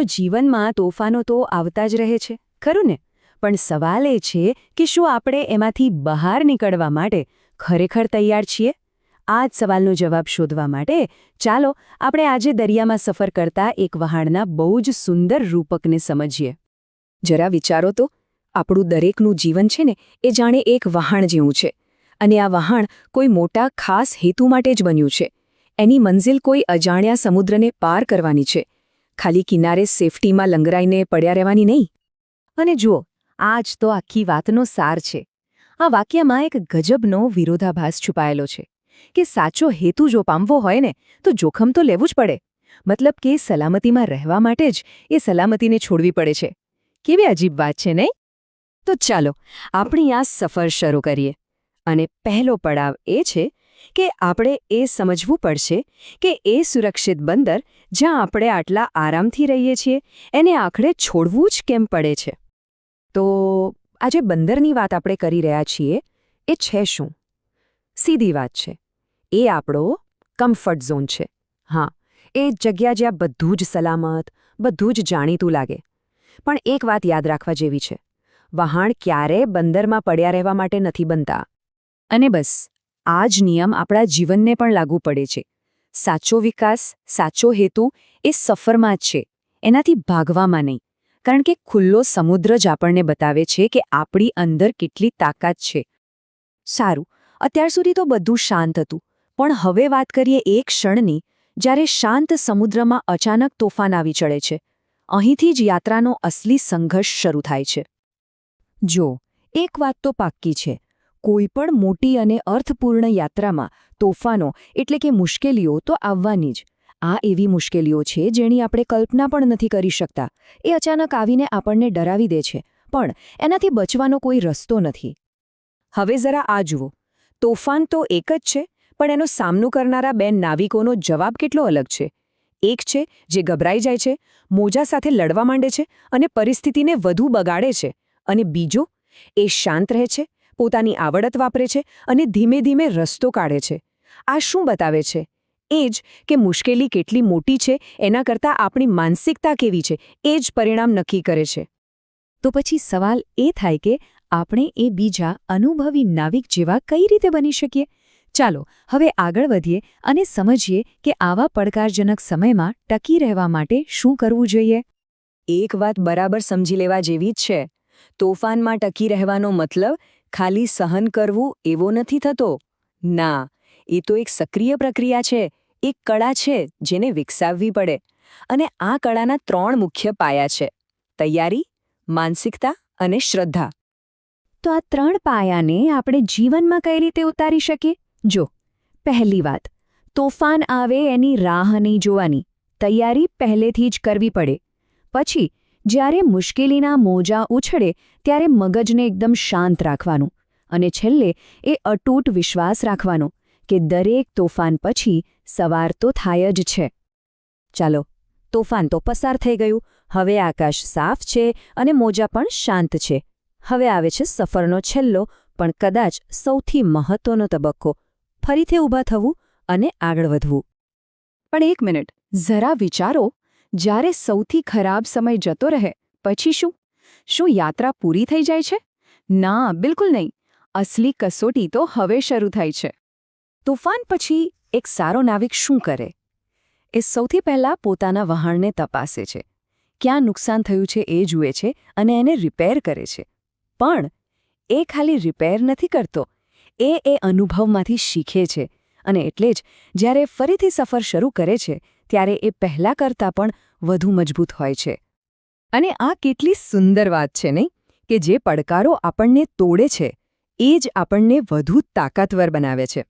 તો જીવનમાં તોફાનો તો આવતા જ રહે છે, ખરું ને? પણ સવાલ એ છે કે શું આપણે એમાંથી બહાર નીકળવા માટે ખરેખર તૈયાર છીએ? આ જ સવાલનો જવાબ શોધવા માટે ચાલો આપણે આજે દરિયામાં સફર કરતા એક વહાણના બહુ જ સુંદર રૂપકને સમજીએ. જરા વિચારો તો, આપણું દરેકનું જીવન છે ને એ જાણે એક વહાણ જેવું છે. અને આ વહાણ કોઈ મોટા ખાસ હેતુ માટે જ બન્યું છે. એની મંઝિલ કોઈ અજાણ્યા સમુદ્રને પાર કરવાની છે. ખાલી કિનારે સેફટીમાં લંગરાઈને પડ્યા રહેવાની નહીં. અને જુઓ, આ જ તો આખી વાતનો સાર છે. આ વાક્યમાં એક ગજબનો વિરોધાભાસ છુપાયેલો છે કે સાચો હેતુ જો પામવો હોય ને તો જોખમ તો લેવું જ પડે. મતલબ કે સલામતીમાં રહેવા માટે જ એ સલામતીને છોડવી પડે છે. કેવી અજીબ વાત છે નહીં? તો ચાલો આપણી આ સફર શરૂ કરીએ. અને પહેલો પડાવ એ છે કે આપણે એ સમજવું પડશે કે એ સુરક્ષિત બંદર જ્યાં આપણે આટલા આરામથી રહીએ છીએ એને આખરે છોડવું જ કેમ પડે છે. તો આજે બંદરની વાત આપણે કરી રહ્યા છીએ એ છે શું? સીધી વાત છે, એ આપણો કમ્ફર્ટ ઝોન છે. હા, એ જગ્યા જ્યાં બધું જ સલામત, બધું જ જાણીતું લાગે. પણ એક વાત યાદ રાખવા જેવી છે, વહાણ ક્યારેય બંદરમાં પડ્યા રહેવા માટે નથી બનતા. અને બસ આ જ નિયમ આપણા જીવનને પણ લાગુ પડે છે. સાચો વિકાસ, સાચો હેતુ એ સફરમાં જ છે, એનાથી ભાગવામાં નહીં. કારણ કે ખુલ્લો સમુદ્ર જ આપણને બતાવે છે કે આપણી અંદર કેટલી તાકાત છે. સારું, અત્યાર સુધી તો બધું શાંત હતું, પણ હવે વાત કરીએ એ ક્ષણની જ્યારે શાંત સમુદ્રમાં અચાનક તોફાન આવી ચડે છે. અહીંથી જ યાત્રાનો અસલી સંઘર્ષ શરૂ થાય છે. જો, એક વાત તો પાક્કી છે, કોઈ પણ મોટી અને અર્થપૂર્ણ યાત્રામાં તોફાનો એટલે કે મુશ્કેલીઓ તો આવવાની જ. આ એવી મુશ્કેલીઓ છે જેની આપણે કલ્પના પણ નથી કરી શકતા. એ અચાનક આવીને આપણને ડરાવી દે છે, પણ એનાથી બચવાનો કોઈ રસ્તો નથી. હવે જરા આ જુઓ, તોફાન તો એક જ છે, પણ એનો સામનો કરનારા બે નાવિકોનો જવાબ કેટલો અલગ છે. એક છે જે ગભરાઈ જાય છે, મોજા સાથે લડવા માંડે છે અને પરિસ્થિતિને વધુ બગાડે છે, અને બીજો એ શાંત રહે છે, પોતાની આવડત વાપરે છે અને ધીમે ધીમે રસ્તો કાઢે છે. આ શું બતાવે છે? એ જ કે મુશ્કેલી કેટલી મોટી છે એના કરતાં આપણી માનસિકતા કેવી છે એ જ પરિણામ નક્કી કરે છે. તો પછી સવાલ એ થાય કે આપણે એ બીજા અનુભવી નાવિક જેવા કઈ રીતે બની શકીએ? ચાલો હવે આગળ વધીએ અને સમજીએ કે આવા પડકારજનક સમયમાં ટકી રહેવા માટે શું કરવું જોઈએ. એક વાત બરાબર સમજી લેવા જેવી જ છે. તોફાનમાં ટકી રહેવાનો મતલબ ખાલી સહન કરવું એવો નથી થતો. ના, એ તો એક સક્રિય પ્રક્રિયા છે, એક કળા છે જેને વિકસાવવી પડે. અને આ કળાના 3 મુખ્ય પાયા છે: તૈયારી, માનસિકતા અને શ્રદ્ધા. તો આ 3 પાયાને આપણે જીવનમાં કઈ રીતે ઉતારી શકીએ? જો, પહેલી વાત, તોફાન આવે એની રાહ નહીં જોવાની. તૈયારી પહેલેથી જ કરવી પડે. પછી જ્યારે મુશ્કેલીના મોજા ઉછળે ત્યારે મગજને એકદમ શાંત રાખવાનું. અને છેલ્લે એ અતૂટ વિશ્વાસ રાખવાનો કે દરેક તોફાન પછી સવાર તો થાય જ છે. ચાલો, તોફાન તો પસાર થઈ ગયું. હવે આકાશ સાફ છે અને મોજા પણ શાંત છે. હવે આવે છે સફરનો છેલ્લો પણ કદાચ સૌથી મહત્વનો તબક્કો: ફરીથી ઊભા થવું અને આગળ વધવું. પણ એક મિનિટ, જરા વિચારો, જ્યારે સૌથી ખરાબ સમય જતો રહે પછી શું? શું યાત્રા પૂરી થઈ જાય છે? ના, બિલકુલ નહીં. અસલી કસોટી તો હવે શરૂ થાય છે. તોફાન પછી એક સારો નાવિક શું કરે? એ સૌથી પહેલાં પોતાના વહાણને તપાસે છે. ક્યાં નુકસાન થયું છે એ જુએ છે અને એને રિપેર કરે છે. પણ એ ખાલી રિપેર નથી કરતો, એ અનુભવમાંથી શીખે છે. અને એટલે જ જ્યારે ફરીથી સફર શરૂ કરે છે ત્યારે એ પહેલાં કરતાં પણ વધુ મજબૂત હોય છે. અને આ કેટલી સુંદર વાત છે નહીં, કે જે પડકારો આપણને તોડે છે એ જ આપણને વધુ તાકાતવર બનાવે છે.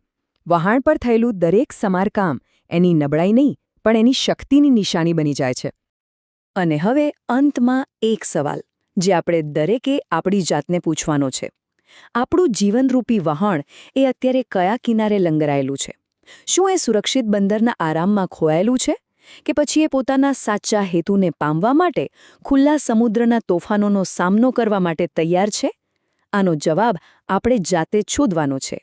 વહાણ પર થયેલું દરેક સમારકામ એની નબળાઈ નહીં પણ એની શક્તિની નિશાની બની જાય છે. અને હવે અંતમાં એક સવાલ જે આપણે દરેકે આપણી જાતને પૂછવાનો છે: આપણું જીવનરૂપી વહાણ એ અત્યારે કયા કિનારે લંગરાયેલું છે? શું એ સુરક્ષિત બંદરના આરામમાં ખોવાયેલું છે, કે પછી એ પોતાના સાચા હેતુને પામવા માટે ખુલ્લા સમુદ્રના તોફાનોનો સામનો કરવા માટે તૈયાર છે? આનો જવાબ આપણે જાતે જ શોધવાનો છે.